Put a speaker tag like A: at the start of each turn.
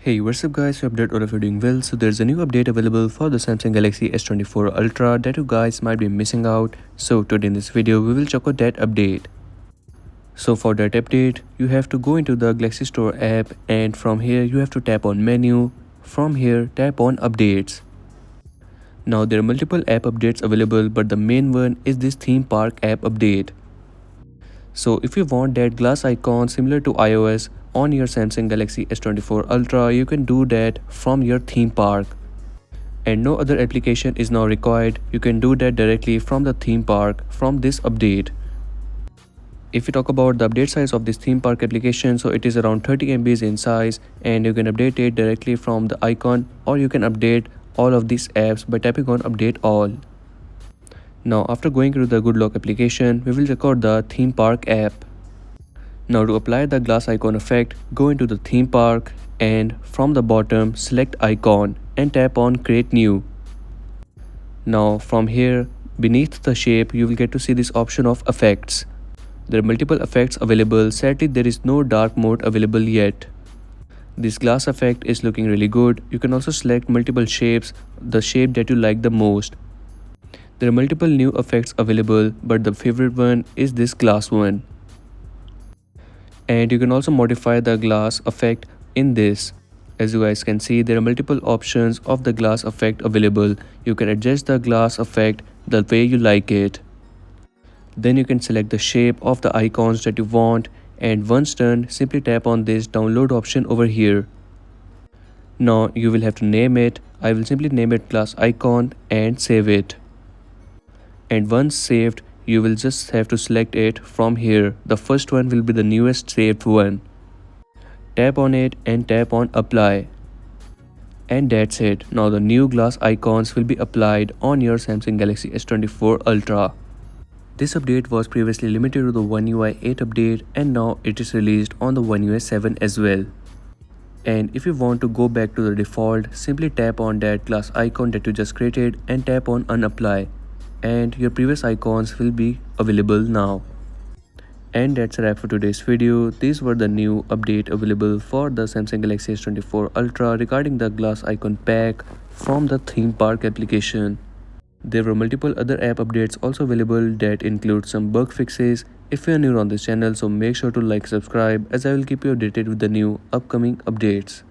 A: Hey, what's up guys, we update all of you doing well. So there's a new update available for the Samsung Galaxy S24 Ultra that you guys might be missing out. So today in this video we will check out that update. So for that update you have to go into the Galaxy Store app, and from here you have to tap on menu. From here tap on updates. Now there are multiple app updates available, but the main one is this theme park app update. So if you want that glass icon similar to iOS on your Samsung Galaxy S24 Ultra, you can do that from your theme park. And no other application is now required. You can do that directly from the theme park from this update. If you talk about the update size of this theme park application, so it is around 30 MB in size, and you can update it directly from the icon, or you can update all of these apps by tapping on update all. Now after going through the Good Lock application, we will record the theme park app. Now to apply the glass icon effect, go into the theme park and from the bottom select icon and tap on create new. Now from here beneath the shape you will get to see this option of effects. There are multiple effects available. Sadly there is no dark mode available yet. This glass effect is looking really good. You can also select multiple shapes, the shape that you like the most. There are multiple new effects available, but the favorite one is this glass one. And you can also modify the glass effect in this. As you guys can see, there are multiple options of the glass effect available. You can adjust the glass effect the way you like it. Then you can select the shape of the icons that you want, and once done, simply tap on this download option over here. Now you will have to name it. I will simply name it glass icon and save it. And once saved, you will just have to select it from here. The first one will be the newest saved one. Tap on it and tap on apply. And that's it. Now the new glass icons will be applied on your Samsung Galaxy S24 Ultra. This update was previously limited to the OneUi 8 update, and now it is released on the OneUi 7 as well. And if you want to go back to the default, simply tap on that glass icon that you just created and tap on unapply, and your previous icons will be available now. And that's a wrap for today's video. These were the new update available for the Samsung Galaxy S24 Ultra regarding the glass icon pack from the theme park application. There were multiple other app updates also available that include some bug fixes. If you are new on this channel, so make sure to like, subscribe, as I will keep you updated with the new upcoming updates.